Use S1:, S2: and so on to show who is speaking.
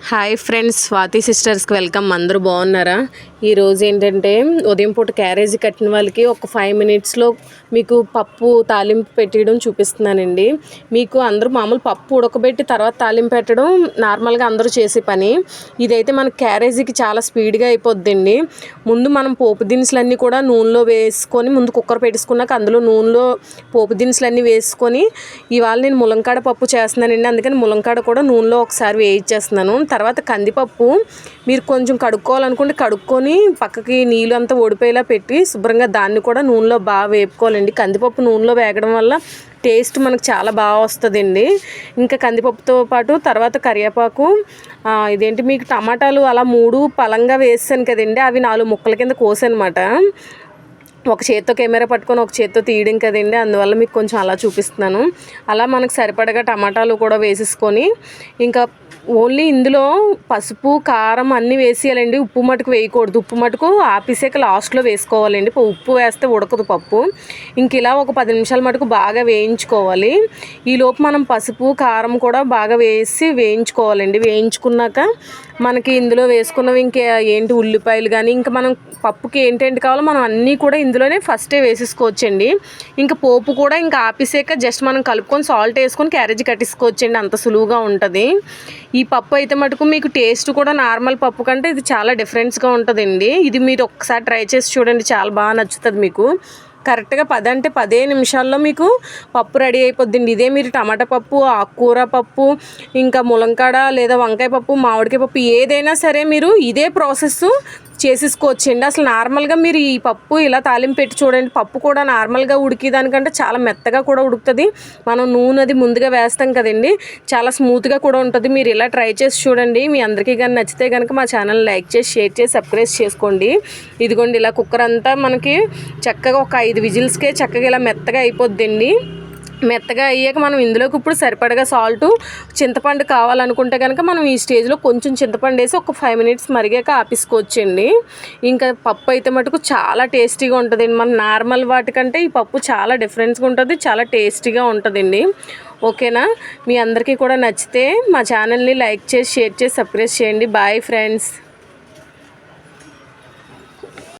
S1: Hi friends, Swathi సిస్టర్స్కి welcome. అందరూ బాగున్నారా? ఈరోజు ఏంటంటే ఉదయం పూట క్యారేజీ కట్టిన వాళ్ళకి ఒక 5 మినిట్స్లో మీకు పప్పు తాలింపు పెట్టడం చూపిస్తున్నానండి. మీకు అందరూ మామూలు పప్పు ఉడకబెట్టి తర్వాత తాలింపు పెట్టడం నార్మల్గా అందరూ చేసే పని. ఇదైతే మనకు క్యారేజీకి చాలా స్పీడ్గా అయిపోద్దండి. ముందు మనం పోపు దినుసులన్నీ కూడా నూనెలో వేసుకొని ముందు కుక్కర్ పెట్టేసుకున్నాక అందులో నూనెలో పోపు దినుసులన్నీ వేసుకొని ఇవాళ నేను ములంకాడ పప్పు చేస్తున్నానండి. అందుకని ములంకాడ కూడా నూనెలో ఒకసారి వేయించేస్తున్నాను. తర్వాత కందిపప్పు మీరు కొంచెం కడుక్కోవాలనుకుంటే కడుక్కొని పక్కకి నీళ్ళు అంతా ఓడిపోయేలా పెట్టి శుభ్రంగా దాన్ని కూడా నూనెలో బాగా వేపుకోవాలండి. కందిపప్పు నూనెలో వేగడం వల్ల టేస్ట్ మనకు చాలా బాగా వస్తుందండి. ఇంకా కందిపప్పుతో పాటు తర్వాత కరివేపాకు, ఇదేంటి మీకు టమాటాలు అలా 3 పలంగా వేసాను కదండి, అవి 4 ముక్కల కింద కోసానమాట. ఒక చేత్తో కెమెరా పట్టుకొని ఒక చేత్తో తీయడం కదండి, అందువల్ల మీకు కొంచెం అలా చూపిస్తున్నాను. అలా మనకు సరిపడగా టమాటాలు కూడా వేసేసుకొని ఇంకా ఓన్లీ ఇందులో పసుపు కారం అన్నీ వేసేయాలండి. ఉప్పు మటుకు వేయకూడదు. ఉప్పు మటుకు ఆపేసాక లాస్ట్లో వేసుకోవాలండి. ఉప్పు వేస్తే ఉడకదు పప్పు. ఇంక ఇలా ఒక 10 నిమిషాల మటుకు బాగా వేయించుకోవాలి. ఈలోపు మనం పసుపు కారం కూడా బాగా వేసి వేయించుకోవాలండి. వేయించుకున్నాక మనకి ఇందులో వేసుకున్నవి ఇంకా ఏంటి ఉల్లిపాయలు కానీ ఇంకా మనం పప్పుకి ఏంటేంటి కావాలో మనం అన్నీ కూడా ఇందులోనే ఫస్టే వేసేసుకోవచ్చండి. ఇంకా పోపు కూడా ఇంకా ఆపేసాక జస్ట్ మనం కలుపుకొని సాల్ట్ వేసుకొని క్యారేజీ కట్టేసుకోవచ్చండి. అంత సులువుగా ఉంటుంది. ఈ పప్పు అయితే మటుకు మీకు టేస్ట్ కూడా నార్మల్ పప్పు కంటే ఇది చాలా డిఫరెన్స్గా ఉంటుందండి. ఇది మీరు ఒక్కసారి ట్రై చేసి చూడండి, చాలా బాగా నచ్చుతుంది మీకు. కరెక్ట్గా 10 అంటే 10 నిమిషాల్లో మీకు పప్పు రెడీ అయిపోద్దండి. ఇదే మీరు టమాటా పప్పు, ఆకుకూర పప్పు, ఇంకా ములంకాడ లేదా వంకాయ పప్పు, మామిడికాయ పప్పు ఏదైనా సరే మీరు ఇదే ప్రాసెస్ చేసేసుకోవచ్చండి. అసలు నార్మల్గా మీరు ఈ పప్పు ఇలా తాలింపు పెట్టి చూడండి, పప్పు కూడా నార్మల్గా ఉడికేదానికంటే చాలా మెత్తగా కూడా ఉడుకుతుంది. మనం నూనె అది ముందుగా వేస్తాం కదండి, చాలా స్మూత్గా కూడా ఉంటుంది. మీరు ఇలా ట్రై చేసి చూడండి. మీ అందరికీ కానీ నచ్చితే కనుక మా ఛానల్ లైక్ చేసి షేర్ చేసి సబ్స్క్రైబ్ చేసుకోండి. ఇదిగోండి ఇలా కుక్కర్ అంతా మనకి చక్కగా ఒక 5 విజిల్స్కే చక్కగా ఇలా మెత్తగా అయిపోద్దండి. మెత్తగా అయ్యాక మనం ఇందులోకి ఇప్పుడు సరిపడగా సాల్టు, చింతపండు కావాలనుకుంటే కనుక మనం ఈ స్టేజ్లో కొంచెం చింతపండు వేసి ఒక 5 మినిట్స్ మరిగాక ఆపేసుకోవచ్చండి. ఇంకా పప్పు అయితే మటుకు చాలా టేస్టీగా ఉంటుందండి. మన నార్మల్ వాటికంటే ఈ పప్పు చాలా డిఫరెన్స్గా ఉంటుంది, చాలా టేస్టీగా ఉంటుందండి. ఓకేనా? మీ అందరికీ కూడా నచ్చితే మా ఛానల్ని లైక్ చేసి షేర్ చేసి సబ్స్క్రైబ్ చేయండి. Bye friends.